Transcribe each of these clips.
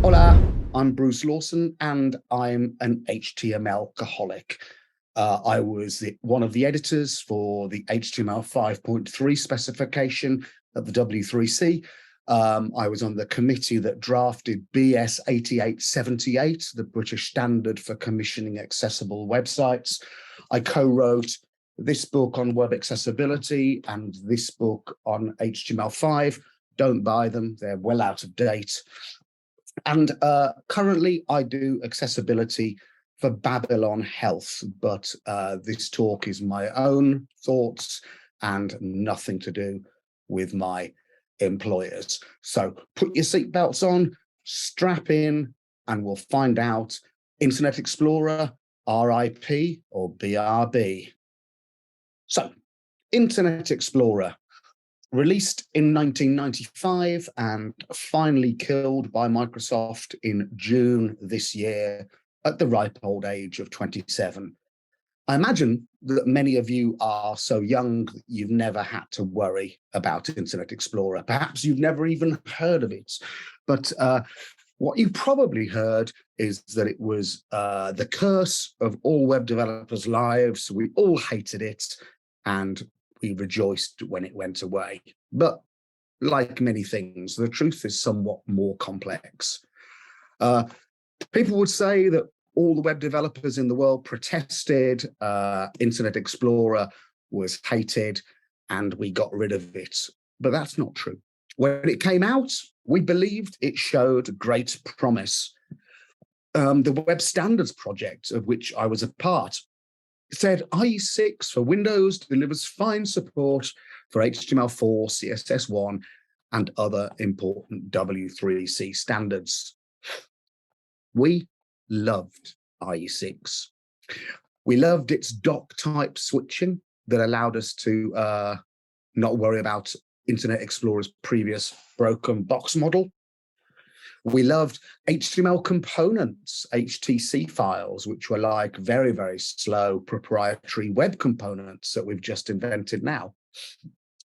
Hola, I'm Bruce Lawson, and I'm an HTML-aholic. I was one of the editors for the HTML 5.3 specification at the W3C. I was on the committee that drafted BS 8878, the British standard for commissioning accessible websites. I co-wrote this book on web accessibility and this book on HTML5. Don't buy them, they're well out of date. And currently I do accessibility for Babylon Health, but this talk is my own thoughts and nothing to do with my employers. So put your seatbelts on, strap in, and we'll find out Internet Explorer, RIP or BRB. So Internet Explorer, released in 1995 and finally killed by Microsoft in June this year at the ripe old age of 27. I imagine that many of you are so young that you've never had to worry about Internet Explorer. Perhaps you've never even heard of it. But what you probably heard is that it was the curse of all web developers' lives. We all hated it, and we rejoiced when it went away. But like many things, the truth is somewhat more complex. People would say that all the web developers in the world protested, Internet Explorer was hated, and we got rid of it. But that's not true. When it came out, we believed it showed great promise. The Web Standards Project, of which I was a part, said IE6 for Windows delivers fine support for HTML4, CSS1, and other important W3C standards. We loved IE6. We loved its doc type switching that allowed us to not worry about Internet Explorer's previous broken box model. We loved HTML components, HTC files, which were like very, very slow proprietary web components that we've just invented now.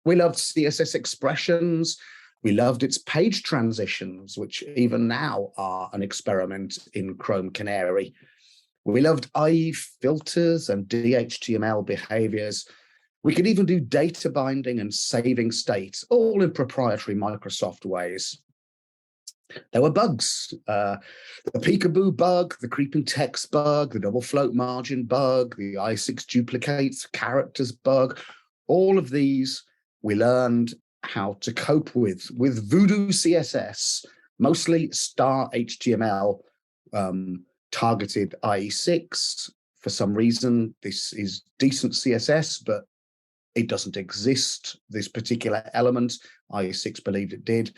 We loved CSS expressions. We loved its page transitions, which even now are an experiment in Chrome Canary. We loved IE filters and DHTML behaviors. We could even do data binding and saving state, all in proprietary Microsoft ways. There were bugs, the peekaboo bug, the creeping text bug, the double float margin bug, the IE6 duplicates characters bug. All of these we learned how to cope with Voodoo CSS, mostly star HTML targeted IE6. For some reason, this is decent CSS, but it doesn't exist, this particular element. IE6 believed it did.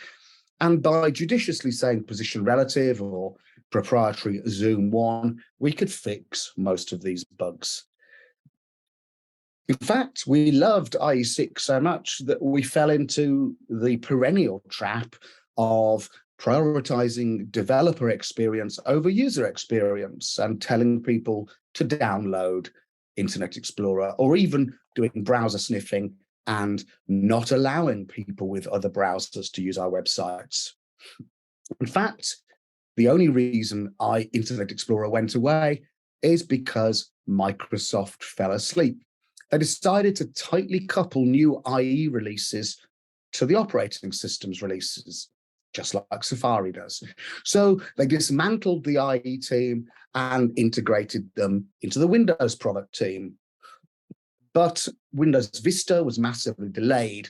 And by judiciously saying position relative or proprietary zoom 1, we could fix most of these bugs. In fact, we loved IE6 so much that we fell into the perennial trap of prioritizing developer experience over user experience and telling people to download Internet Explorer, or even doing browser sniffing and not allowing people with other browsers to use our websites. In fact, the only reason Internet Explorer went away is because Microsoft fell asleep. They decided to tightly couple new IE releases to the operating system's releases, just like Safari does. So they dismantled the IE team and integrated them into the Windows product team. But Windows Vista was massively delayed,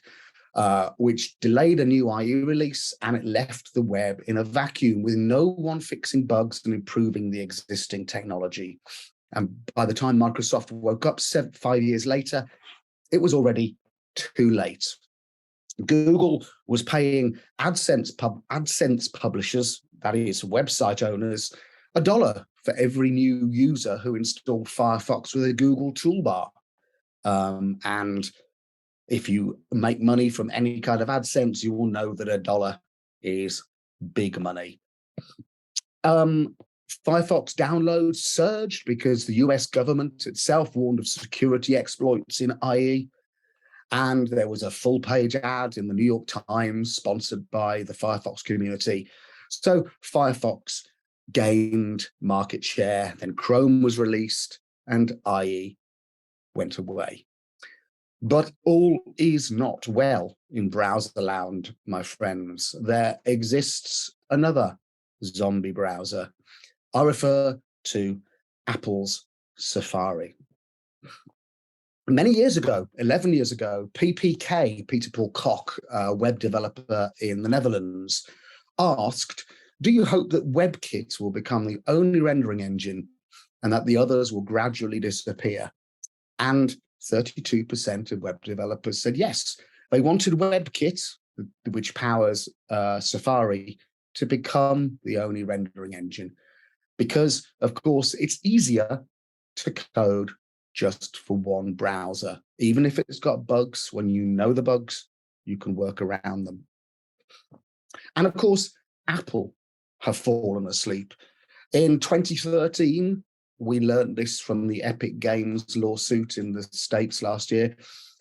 which delayed a new IE release, and it left the web in a vacuum with no one fixing bugs and improving the existing technology. And by the time Microsoft woke up 5 years later, it was already too late. Google was paying AdSense publishers, that is website owners, $1 for every new user who installed Firefox with a Google toolbar. And if you make money from any kind of AdSense, you will know that $1 is big money. Firefox downloads surged because the US government itself warned of security exploits in IE. And there was a full-page ad in the New York Times, sponsored by the Firefox community, So Firefox gained market share, then Chrome was released, and IE went away. But all is not well in browser land, my friends. There exists another zombie browser. I refer to Apple's Safari. Many years ago, 11 years ago, PPK, Peter Paul Kok, a web developer in the Netherlands, asked, do you hope that WebKit will become the only rendering engine and that the others will gradually disappear? And 32% of web developers said yes. They wanted WebKit, which powers Safari, to become the only rendering engine. Because, of course, it's easier to code just for one browser. Even if it's got bugs, when you know the bugs, you can work around them. And of course, Apple have fallen asleep. In 2013, we learned this from the Epic Games lawsuit in the States last year.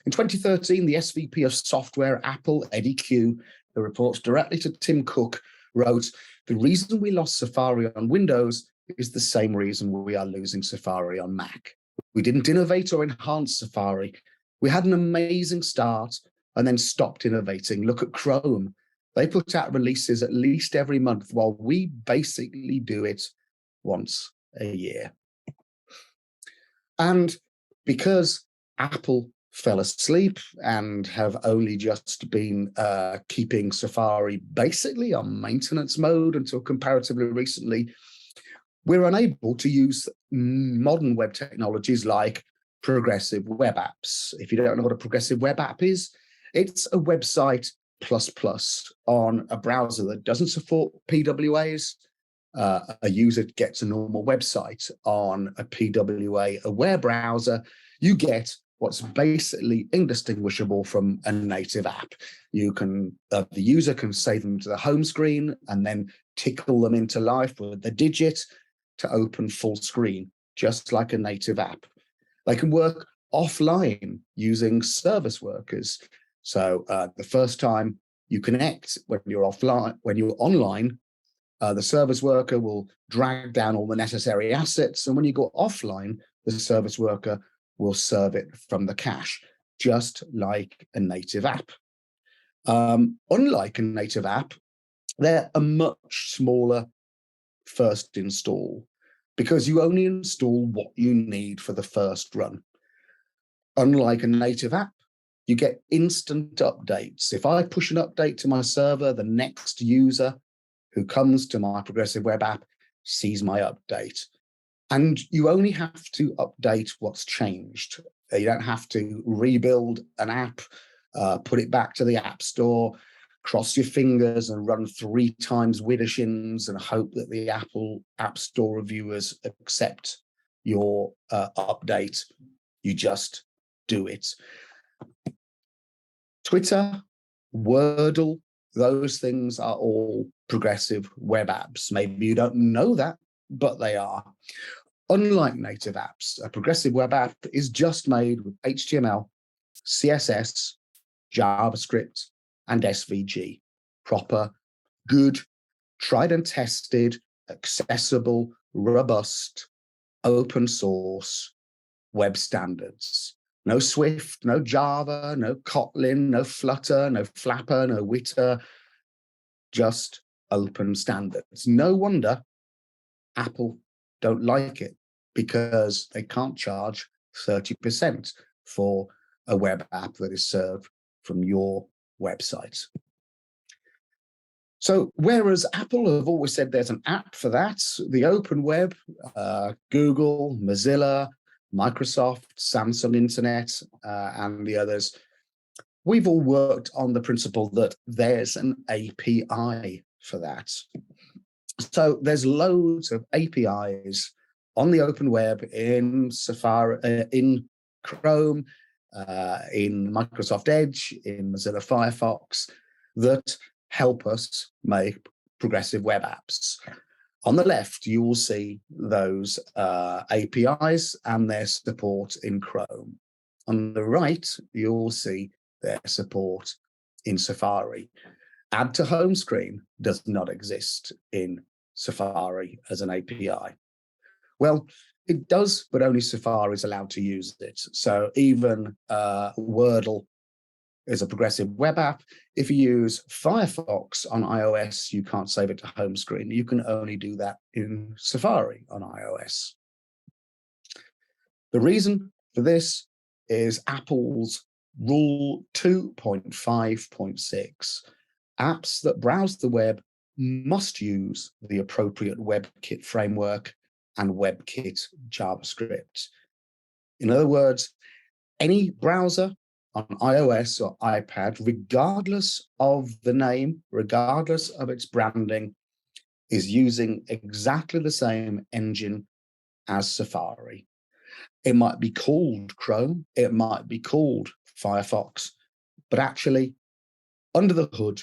In 2013, the SVP of software at Apple, Eddie Q, who reports directly to Tim Cook, wrote, the reason we lost Safari on Windows is the same reason we are losing Safari on Mac. We didn't innovate or enhance Safari. We had an amazing start and then stopped innovating. Look at Chrome. They put out releases at least every month, while we basically do it once a year. And because Apple fell asleep and have only just been keeping Safari basically on maintenance mode until comparatively recently, we're unable to use modern web technologies like progressive web apps. If you don't know what a progressive web app is, it's a website plus on a browser that doesn't support PWAs. A user gets a normal website on a PWA-aware browser. You get what's basically indistinguishable from a native app. You can, the user can save them to the home screen and then tickle them into life with the digit to open full screen, just like a native app. They can work offline using service workers. So the first time you connect, when you're offline, when you're online, the service worker will drag down all the necessary assets. And when you go offline, the service worker will serve it from the cache, just like a native app. Unlike a native app, they're a much smaller first install because you only install what you need for the first run. Unlike a native app, you get instant updates. If I push an update to my server, the next user who comes to my progressive web app sees my update. And you only have to update what's changed. You don't have to rebuild an app, put it back to the App Store, cross your fingers and run 3 times widdershins and hope that the Apple App Store reviewers accept your update. You just do it. Twitter, Wordle, those things are all progressive web apps. Maybe you don't know that, but they are. Unlike native apps, a progressive web app is just made with HTML, CSS, JavaScript, and SVG. Proper, good, tried and tested, accessible, robust, open source web standards. No Swift, no Java, no Kotlin, no Flutter, no Flapper, no Witter, just open standards. No wonder Apple don't like it, because they can't charge 30% for a web app that is served from your website. So whereas Apple have always said there's an app for that, the open web, Google, Mozilla, Microsoft, Samsung Internet, and the others, we've all worked on the principle that there's an API for that. So there's loads of APIs on the open web, in Safari, in Chrome, in Microsoft Edge, in Mozilla Firefox, that help us make progressive web apps. On the left, you will see those APIs and their support in Chrome. On the right, you will see their support in Safari. Add to home screen does not exist in Safari as an API. Well, it does, but only Safari is allowed to use it. So even Wordle is a progressive web app. If you use Firefox on iOS, you can't save it to home screen. You can only do that in Safari on iOS. The reason for this is Apple's Rule 2.5.6. Apps that browse the web must use the appropriate WebKit framework and WebKit JavaScript. In other words, any browser on iOS or iPad, regardless of the name, regardless of its branding, is using exactly the same engine as Safari. It might be called Chrome, it might be called Firefox, but actually, under the hood,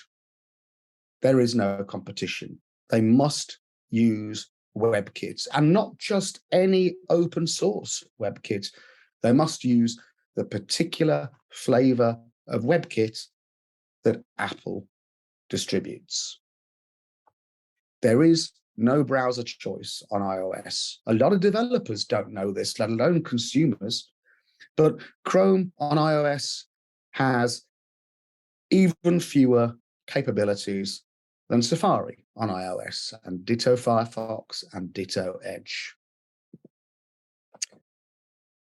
there is no competition. They must use WebKit, and not just any open source WebKit. They must use the particular flavor of WebKit that Apple distributes. There is no browser choice on iOS. A lot of developers don't know this, let alone consumers, but Chrome on iOS has even fewer capabilities than Safari on iOS, and ditto Firefox and ditto Edge.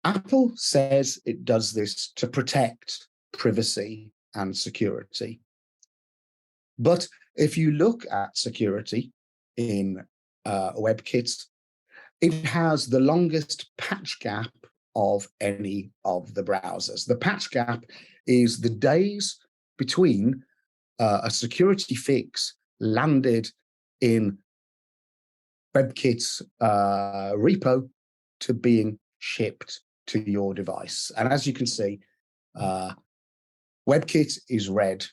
Apple says it does this to protect privacy and security. But if you look at security in WebKit, it has the longest patch gap of any of the browsers. The patch gap is the days between a security fix landed in WebKit's repo to being shipped to your device. And as you can see, WebKit is red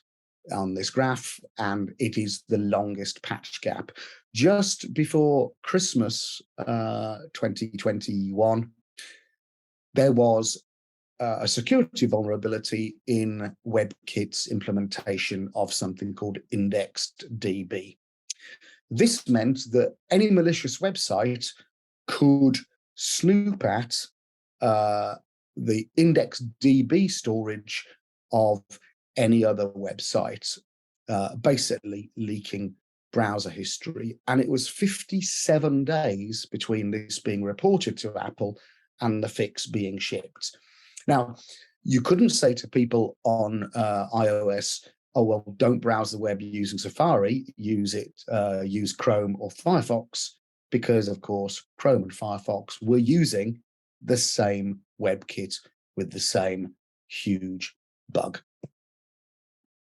on this graph, and it is the longest patch gap. Just before Christmas 2021, there was a security vulnerability in WebKit's implementation of something called indexed DB. This meant that any malicious website could snoop at the indexed DB storage of any other website, basically leaking browser history. And it was 57 days between this being reported to Apple and the fix being shipped. Now, you couldn't say to people on iOS, oh, well, don't browse the web using Safari, use Chrome or Firefox, because, of course, Chrome and Firefox were using the same WebKit with the same huge bug.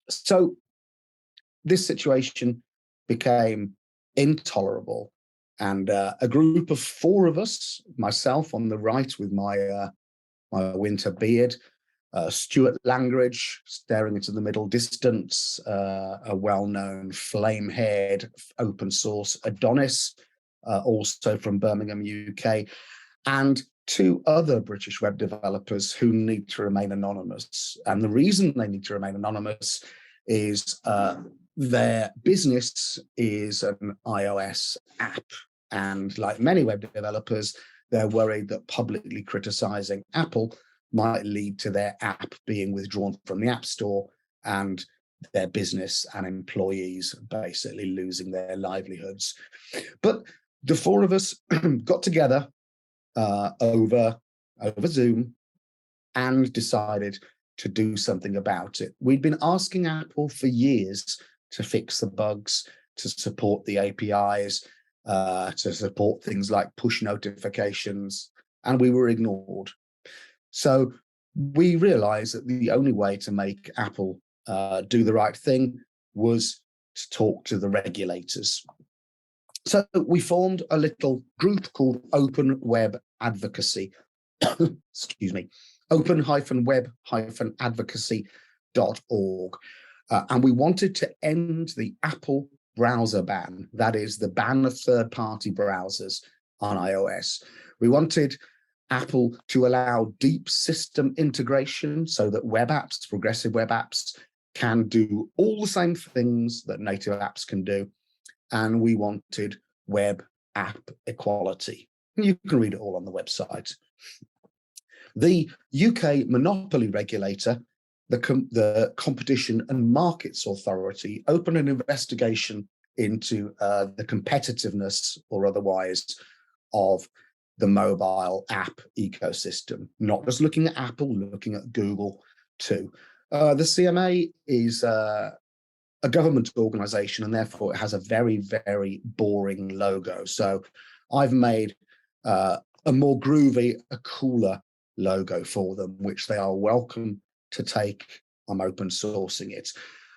So this situation became intolerable, and a group of 4 of us, myself on the right with my winter beard, Stuart Langridge staring into the middle distance, a well-known flame-haired open source Adonis, also from Birmingham, UK, and 2 other British web developers who need to remain anonymous. And the reason they need to remain anonymous is their business is an iOS app. And like many web developers, they're worried that publicly criticizing Apple might lead to their app being withdrawn from the App Store and their business and employees basically losing their livelihoods. But the 4 of us got together over Zoom and decided to do something about it. We'd been asking Apple for years to fix the bugs, to support the APIs, to support things like push notifications, and we were ignored. So we realized that the only way to make Apple do the right thing was to talk to the regulators. So we formed a little group called Open Web Advocacy, excuse me, open-web-advocacy.org. And we wanted to end the Apple browser ban, that is the ban of third-party browsers on iOS. We wanted Apple to allow deep system integration so that web apps, progressive web apps, can do all the same things that native apps can do, and we wanted web app equality. You can read it all on the website. The UK monopoly regulator, the Competition and Markets Authority, opened an investigation into the competitiveness or otherwise of the mobile app ecosystem, not just looking at Apple, looking at Google too. The CMA is a government organization, and therefore it has a very, very boring logo. So I've made a more groovy, a cooler logo for them, which they are welcome to take. I'm open sourcing it.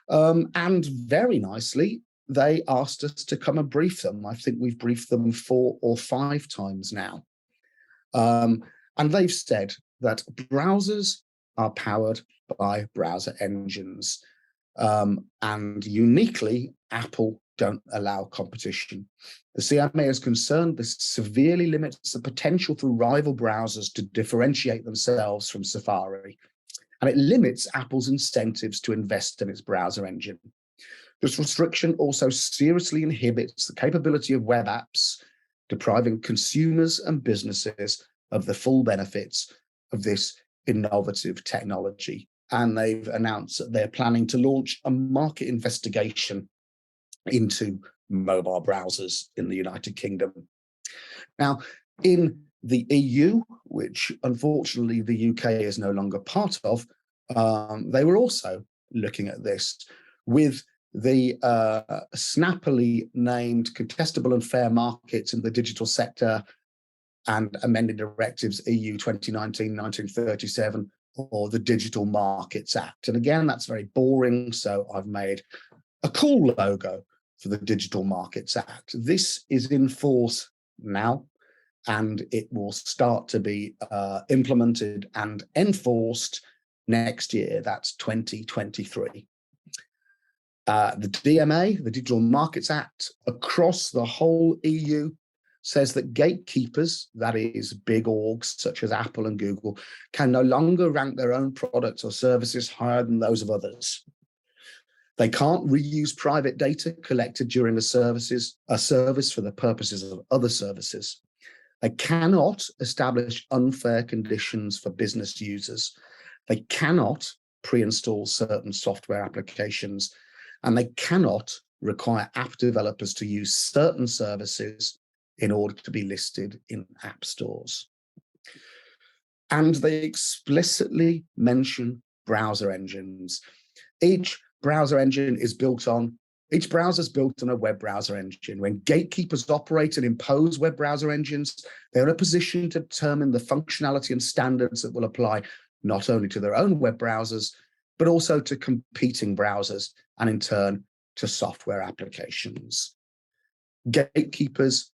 And very nicely, they asked us to come and brief them. I think we've briefed them 4 or 5 times now. And they've said that browsers are powered by browser engines. And uniquely, Apple don't allow competition. The CMA is concerned this severely limits the potential for rival browsers to differentiate themselves from Safari, and it limits Apple's incentives to invest in its browser engine. This restriction also seriously inhibits the capability of web apps, depriving consumers and businesses of the full benefits of this innovative technology. And they've announced that they're planning to launch a market investigation into mobile browsers in the United Kingdom. Now, in the EU, which unfortunately the UK is no longer part of, they were also looking at this with the snappily named Contestable and Fair Markets in the Digital Sector and amended directives EU 2019-1937, or the Digital Markets Act. And again, that's very boring, so I've made a cool logo for the Digital Markets Act. This is in force now, and it will start to be implemented and enforced next year. That's 2023. The DMA, the Digital Markets Act, across the whole EU says that gatekeepers, that is big orgs such as Apple and Google, can no longer rank their own products or services higher than those of others. They can't reuse private data collected during a service for the purposes of other services. They cannot establish unfair conditions for business users. They cannot pre-install certain software applications, and they cannot require app developers to use certain services in order to be listed in app stores. And they explicitly mention browser engines. Each browser is built on a web browser engine. When gatekeepers operate and impose web browser engines, they're in a position to determine the functionality and standards that will apply not only to their own web browsers, but also to competing browsers, and in turn to software applications. Gatekeepers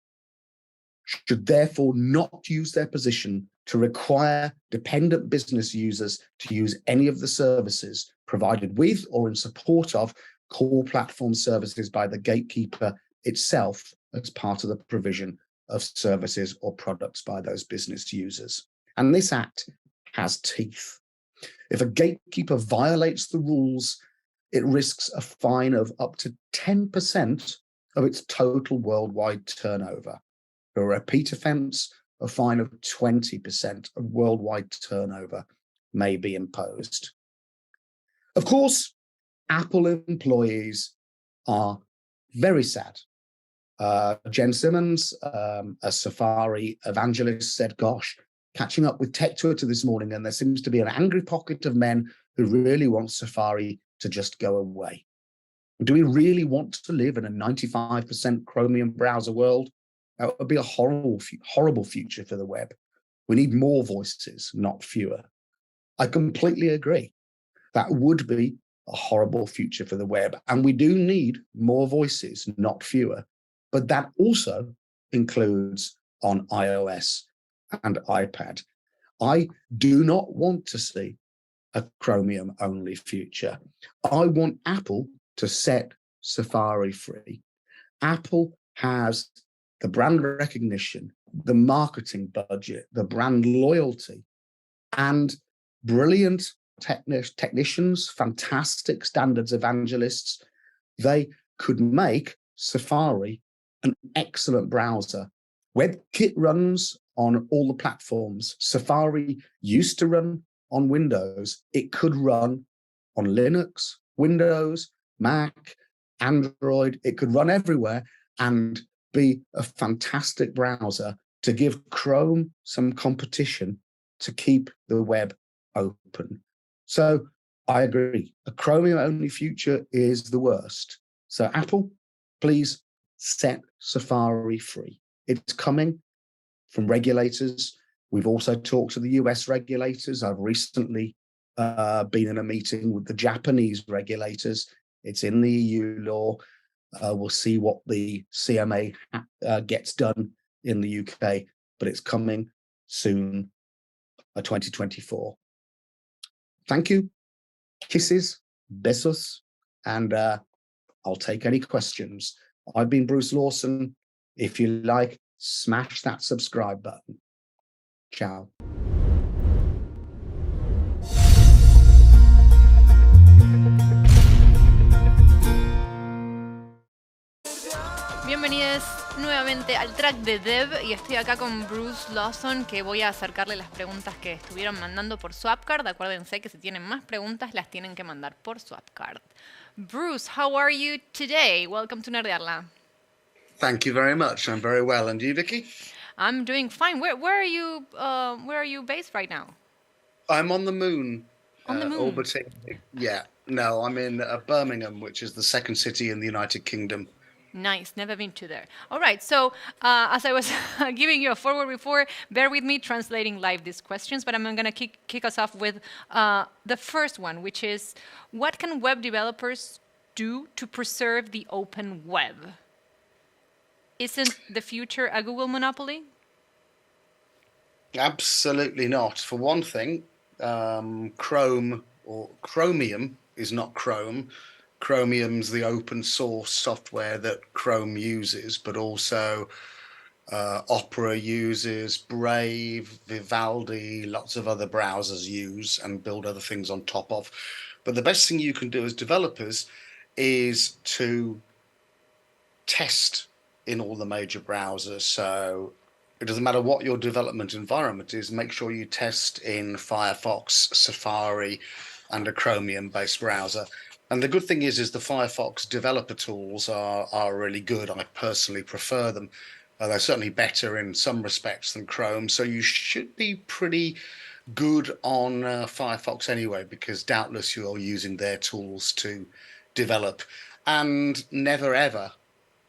should therefore not use their position to require dependent business users to use any of the services provided with or in support of core platform services by the gatekeeper itself as part of the provision of services or products by those business users. And this act has teeth. If a gatekeeper violates the rules, it risks a fine of up to 10% of its total worldwide turnover. For a repeat offence, a fine of 20% of worldwide turnover may be imposed. Of course, Apple employees are very sad. Jen Simmons, a Safari evangelist, said, gosh, catching up with Tech Twitter this morning, and there seems to be an angry pocket of men who really want Safari to just go away. Do we really want to live in a 95% Chromium browser world? That would be a horrible future for the web. We need more voices, not fewer. I completely agree. That would be a horrible future for the web. And we do need more voices, not fewer. But that also includes on iOS and iPad. I do not want to see a Chromium-only future. I want Apple to set Safari free. Apple has the brand recognition, the marketing budget, the brand loyalty, and brilliant technicians, fantastic standards evangelists. They could make Safari an excellent browser. WebKit runs on all the platforms. Safari used to run on Windows. It could run on Linux, Windows, Mac, Android. It could run everywhere and be a fantastic browser to give Chrome some competition to keep the web open. So I agree. A Chromium-only future is the worst. So Apple, please set Safari free. It's coming from regulators. We've also talked to the US regulators. I've recently been in a meeting with the Japanese regulators. It's in the EU law. We'll see what the CMA gets done in the UK, but it's coming soon, 2024. Thank you. Kisses, besos, and I'll take any questions. I've been Bruce Lawson. If you like, smash that subscribe button. Ciao. Bienvenidos nuevamente al track de Dev y estoy acá con Bruce Lawson, que voy a acercarle las preguntas que estuvieron mandando por Swapcard. Acuérdense que si tienen más preguntas las tienen que mandar por Swapcard. Bruce, how are you today? Welcome to Nerdearla. Thank you very much. I'm very well. And you, Vicky? I'm doing fine. Where are you based right now? I'm on the moon. On the moon? Orbiting. Yeah. No, I'm in Birmingham, which is the second city in the United Kingdom. Nice, never been to there. All right, so as I was giving you a forward before, bear with me translating live these questions, but I'm going to kick us off with the first one, which is, what can web developers do to preserve the open web? Isn't the future a Google monopoly? Absolutely not. For one thing, Chrome or Chromium is not Chrome. Chromium's the open source software that Chrome uses, but also Opera uses, Brave, Vivaldi, lots of other browsers use and build other things on top of. But the best thing you can do as developers is to test in all the major browsers. So it doesn't matter what your development environment is, make sure you test in Firefox, Safari, and a Chromium-based browser. And the good thing is the Firefox developer tools are really good. I personally prefer them. They're certainly better in some respects than Chrome. So you should be pretty good on Firefox anyway, because doubtless you're using their tools to develop. And never ever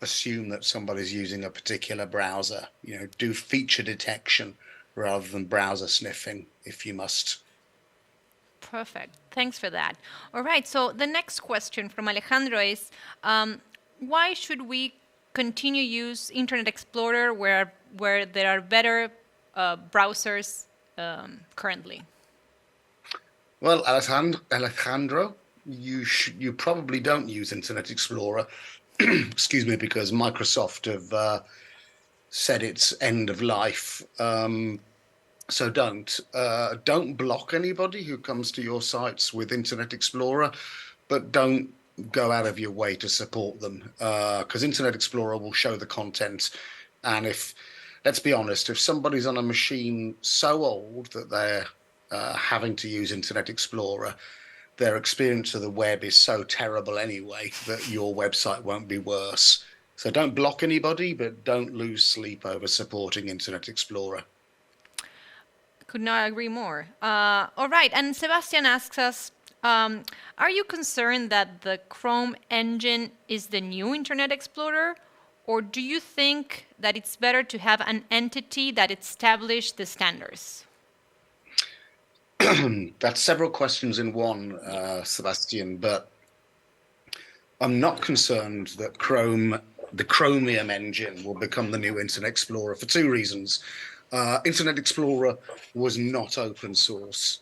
assume that somebody's using a particular browser. You know, do feature detection rather than browser sniffing if you must. Perfect. Thanks for that. All right. So the next question from Alejandro is, why should we continue use Internet Explorer where there are better browsers currently? Well, Alejandro, you probably don't use Internet Explorer, excuse me, because Microsoft have said it's end of life. So don't block anybody who comes to your sites with Internet Explorer, but don't go out of your way to support them, because Internet Explorer will show the content. And let's be honest, if somebody's on a machine so old that they're having to use Internet Explorer, their experience of the web is so terrible anyway that your website won't be worse. So don't block anybody, but don't lose sleep over supporting Internet Explorer. Could not agree more. All right, and Sebastian asks us, are you concerned that the Chrome engine is the new Internet Explorer, or do you think that it's better to have an entity that establishes the standards? That's several questions in one, Sebastian, but I'm not concerned that the Chromium engine will become the new Internet Explorer for two reasons. Internet Explorer was not open source,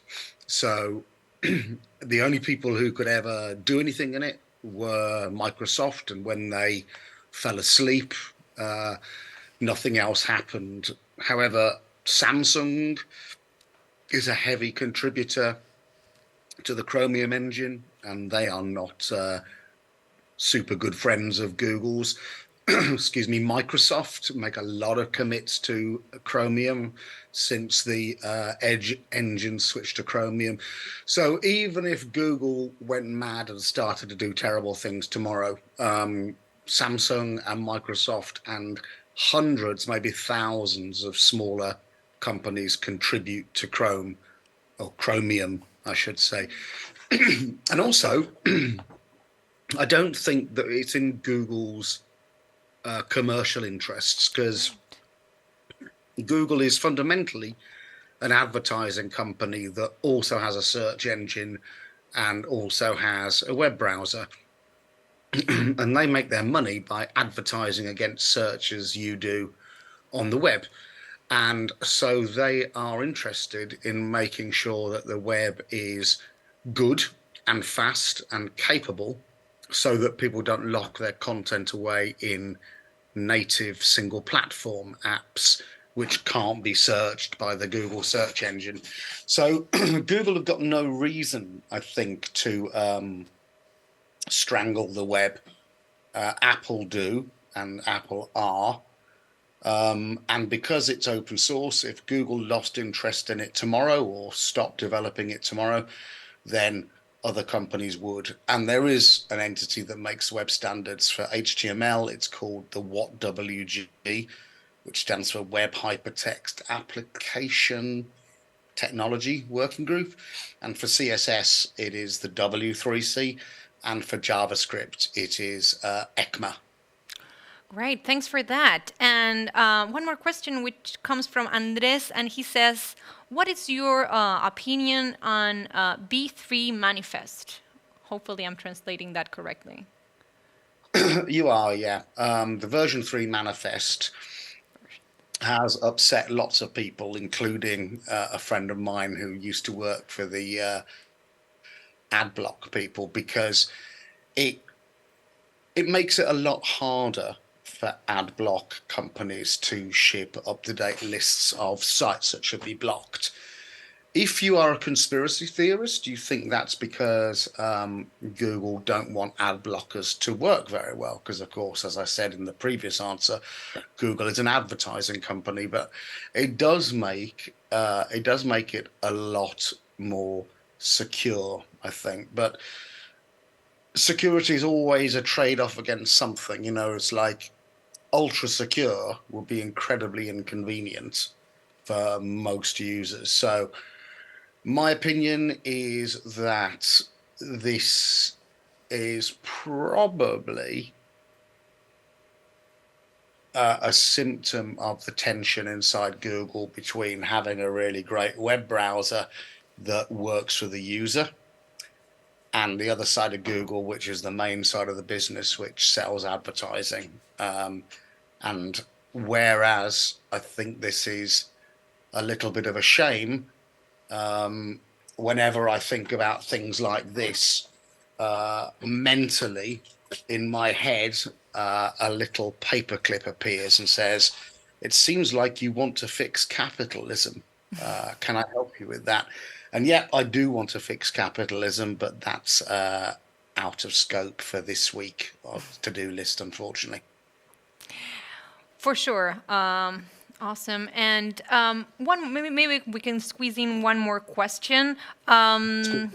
so the only people who could ever do anything in it were Microsoft, and when they fell asleep, nothing else happened. However, Samsung is a heavy contributor. to the Chromium engine, and they are not super good friends of Google's. Excuse me. Microsoft make a lot of commits to Chromium since the Edge engine switched to Chromium. So even if Google went mad and started to do terrible things tomorrow, Samsung and Microsoft and hundreds, maybe thousands of smaller companies contribute to Chrome, or Chromium, I should say. And also, I don't think that it's in Google's commercial interests, because Google is fundamentally an advertising company that also has a search engine and also has a web browser. And they make their money by advertising against search as you do on the web. And so they are interested in making sure that the web is good and fast and capable, so that people don't lock their content away in native single platform apps which can't be searched by the Google search engine. So Google have got no reason, I think, to strangle the web. Apple do, and Apple are. And because it's open source, if Google lost interest in it tomorrow or stopped developing it tomorrow, then other companies would. And there is an entity that makes web standards for HTML. It's called the WHATWG, which stands for Web Hypertext Application Technology Working Group. And for CSS, it is the W3C. And for JavaScript, it is ECMA. Great, thanks for that. And one more question, which comes from Andres, and he says, what is your opinion on B3 manifest? Hopefully I'm translating that correctly. You are, yeah. The version 3 manifest has upset lots of people, including a friend of mine who used to work for the ad block people, because it makes it a lot harder for ad block companies to ship up-to-date lists of sites that should be blocked. If you are a conspiracy theorist, you think that's because Google don't want ad blockers to work very well, because, of course, as I said in the previous answer, Google is an advertising company, but it does make it a lot more secure, I think. But security is always a trade-off against something. You know, it's like ultra secure will be incredibly inconvenient for most users. So my opinion is that this is probably a symptom of the tension inside Google between having a really great web browser that works for the user and the other side of Google, which is the main side of the business, which sells advertising. And whereas I think this is a little bit of a shame, whenever I think about things like this, mentally in my head, a little paperclip appears and says, "It seems like you want to fix capitalism. Can I help you with that?" And yet I do want to fix capitalism, but that's out of scope for this week of to-do list, unfortunately. For sure. Awesome. And maybe we can squeeze in one more question. Can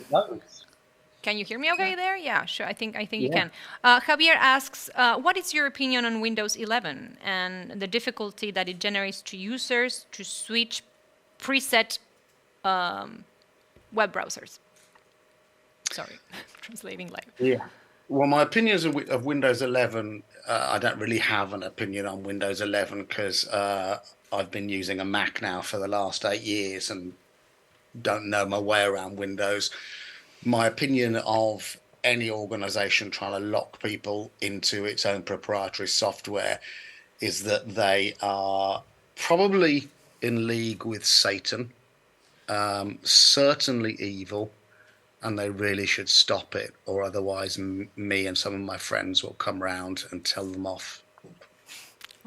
you hear me okay there? Yeah, sure. I think you can. Javier asks, what is your opinion on Windows 11 and the difficulty that it generates to users to switch preset web browsers? Sorry, translating live. Yeah. Well, my opinions of Windows 11, I don't really have an opinion on Windows 11 because I've been using a Mac now for the last 8 years and don't know my way around Windows. My opinion of any organization trying to lock people into its own proprietary software is that they are probably in league with Satan, certainly evil, and they really should stop it, or otherwise me and some of my friends will come round and tell them off.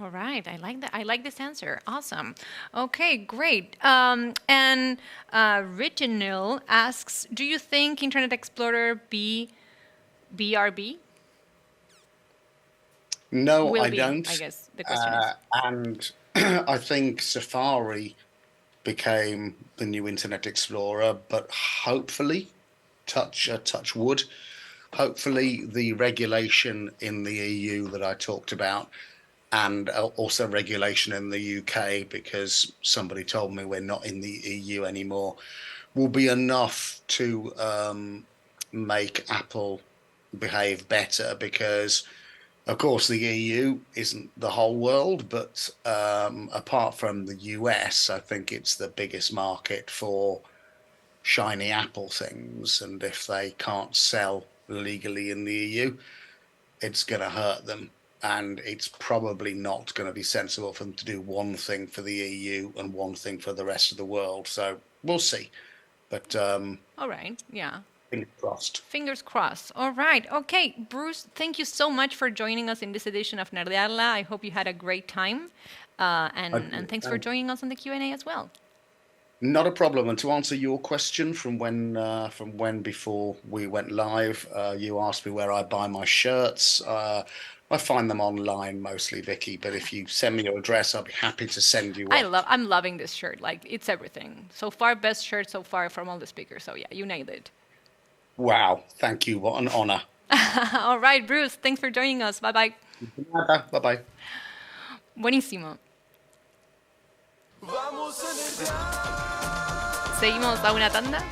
All right, I like that. I like this answer. Awesome. Okay, great. And Reginald asks, do you think Internet Explorer BRB No, will I be? don't. I guess the question is. And I think Safari became the new Internet Explorer, but hopefully, touch wood, hopefully the regulation in the EU that I talked about, and also regulation in the UK, because somebody told me we're not in the EU anymore, will be enough to make Apple behave better. Because of course, the EU isn't the whole world, but apart from the US, I think it's the biggest market for shiny Apple things. And if they can't sell legally in the EU, it's going to hurt them. And it's probably not going to be sensible for them to do one thing for the EU and one thing for the rest of the world. So we'll see. But All right, yeah. fingers crossed. Fingers crossed. All right. Okay, Bruce, thank you so much for joining us in this edition of Nerdearla. I hope you had a great time. And thanks for joining us on the Q&A as well. Not a problem. And to answer your question from when before we went live, you asked me where I buy my shirts. I find them online mostly, Vicky. But if you send me your address, I'll be happy to send you one. I'm loving this shirt. Like, it's everything. So far, best shirt so far from all the speakers. So yeah, you nailed it. Wow, thank you. What an honor. All right, Bruce, thanks for joining us. Bye bye. Bye bye. Buenísimo. Seguimos a una tanda.